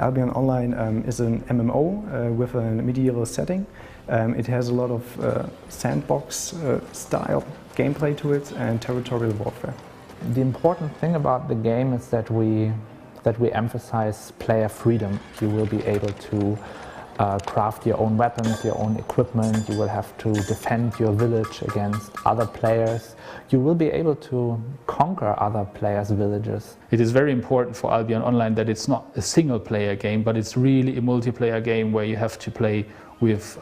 Albion Online is an MMO with a medieval setting. It has a lot of sandbox style gameplay to it and territorial warfare. The important thing about the game is that we emphasize player freedom. You will be able to craft your own weapons, your own equipment. You will have to defend your village against other players. You will be able to conquer other players' villages. It is very important for Albion Online that it's not a single-player game, but it's really a multiplayer game where you have to play with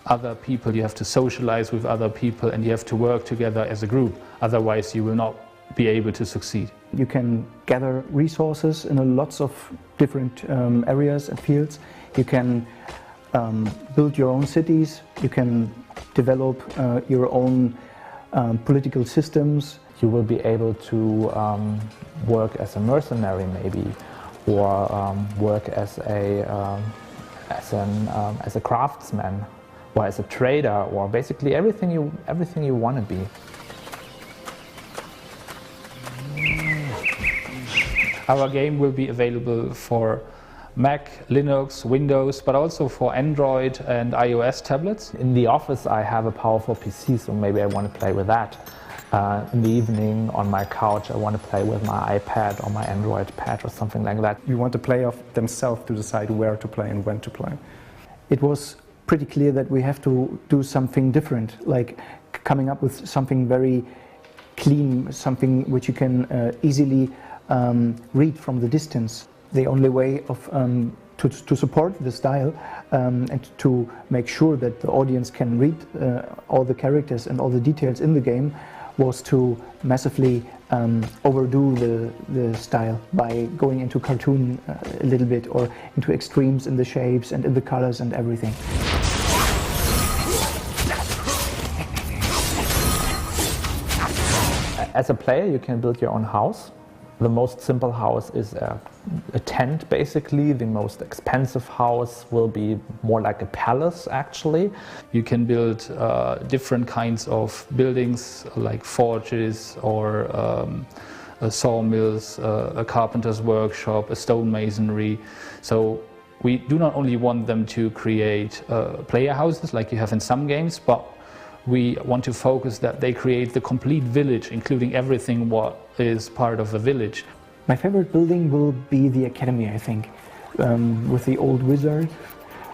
other people, you have to socialize with other people, and you have to work together as a group. Otherwise, you will not be able to succeed. You can gather resources in lots of different areas and fields. You can build your own cities. You can develop your own political systems. You will be able to work as a mercenary maybe, or work as a craftsman, or as a trader, or basically everything you want to be. Our game will be available for Mac, Linux, Windows, but also for Android and iOS tablets. In the office I have a powerful PC, so maybe I want to play with that. In the evening on my couch I want to play with my iPad or my Android pad or something like that. You want the player themselves to decide where to play and when to play. It was pretty clear that we have to do something different, like coming up with something very clean, something which you can easily read from the distance. The only way of to support the style and to make sure that the audience can read all the characters and all the details in the game was to massively overdo the style by going into cartoon a little bit, or into extremes in the shapes and in the colors and everything. As a player you can build your own house. The most simple house is a tent basically. The most expensive house will be more like a palace actually. You can build different kinds of buildings like forges or sawmills, a carpenter's workshop, a stonemasonry. So we do not only want them to create player houses like you have in some games, but we want to focus that they create the complete village, including everything what is part of a village. My favorite building will be the academy, I think, with the old wizard,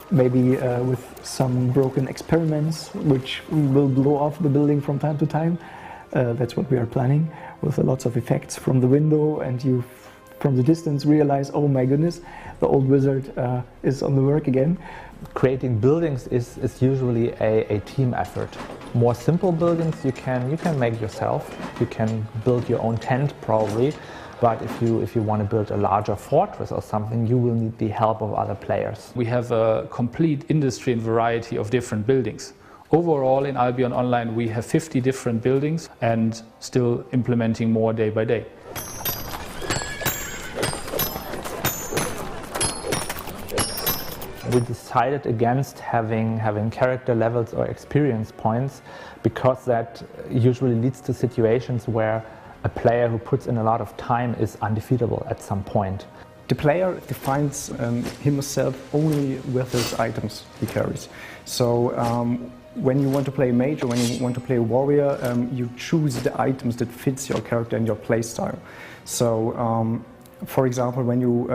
maybe with some broken experiments which will blow off the building from time to time. That's what we are planning, with lots of effects from the window, and you from the distance realize, oh my goodness, the old wizard is on the work again. Creating buildings is usually a team effort. More simple buildings you can make yourself. You can build your own tent probably, but if you want to build a larger fortress or something, you will need the help of other players. We have a complete industry and variety of different buildings. Overall in Albion Online we have 50 different buildings and still implementing more day by day. We decided against having character levels or experience points, because that usually leads to situations where a player who puts in a lot of time is undefeatable at some point. The player defines himself only with his items he carries. So when you want to play a mage or when you want to play a warrior, you choose the items that fits your character and your play style. So for example, when you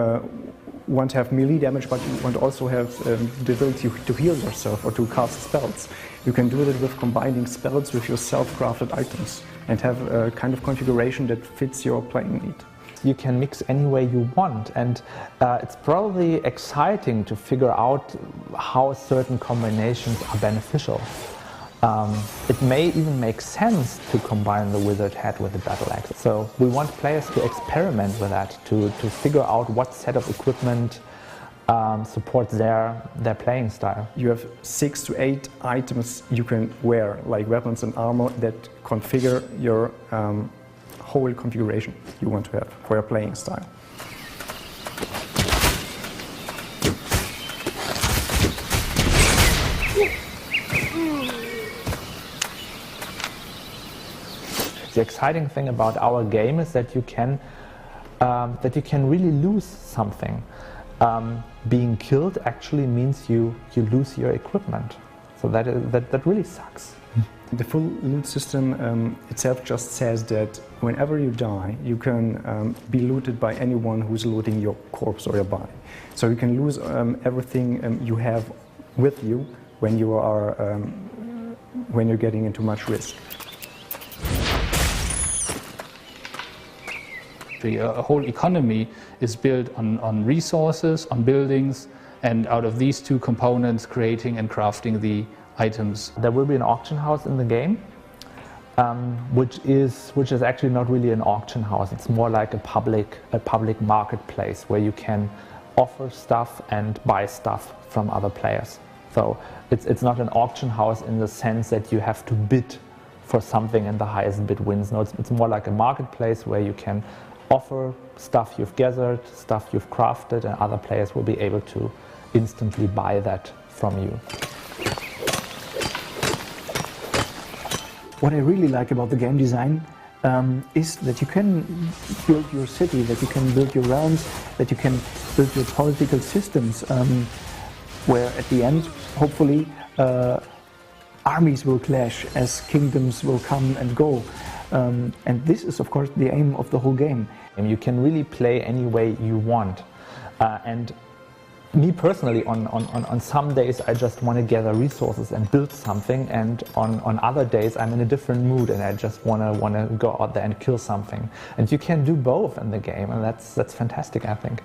want to have melee damage, but you want to also have the ability to heal yourself or to cast spells, you can do that with combining spells with your self-crafted items and have a kind of configuration that fits your playing need. You can mix any way you want, and it's probably exciting to figure out how certain combinations are beneficial. It may even make sense to combine the wizard head with the battle axe. So we want players to experiment with that, to figure out what set of equipment supports their playing style. You have 6 to 8 items you can wear, like weapons and armor, that configure your whole configuration you want to have for your playing style. The exciting thing about our game is that you can really lose something. being killed actually means you lose your equipment. So that really sucks. The full loot system itself just says that whenever you die, you can be looted by anyone who's looting your corpse or your body. So you can lose everything you have with you when you are when you're getting into much risk. A whole economy is built on resources, on buildings, and out of these two components, creating and crafting the items. There will be an auction house in the game, which is actually not really an auction house. It's more like a public marketplace where you can offer stuff and buy stuff from other players. So it's not an auction house in the sense that you have to bid for something and the highest bid wins. No, it's more like a marketplace where you can offer stuff you've gathered, stuff you've crafted, and other players will be able to instantly buy that from you. What I really like about the game design is that you can build your city, that you can build your realms, that you can build your political systems, where at the end, hopefully, armies will clash as kingdoms will come and go. And this is, of course, the aim of the whole game. And you can really play any way you want. And me personally, on some days I just want to gather resources and build something, and on other days I'm in a different mood and I just want to go out there and kill something. And you can do both in the game, and that's fantastic, I think.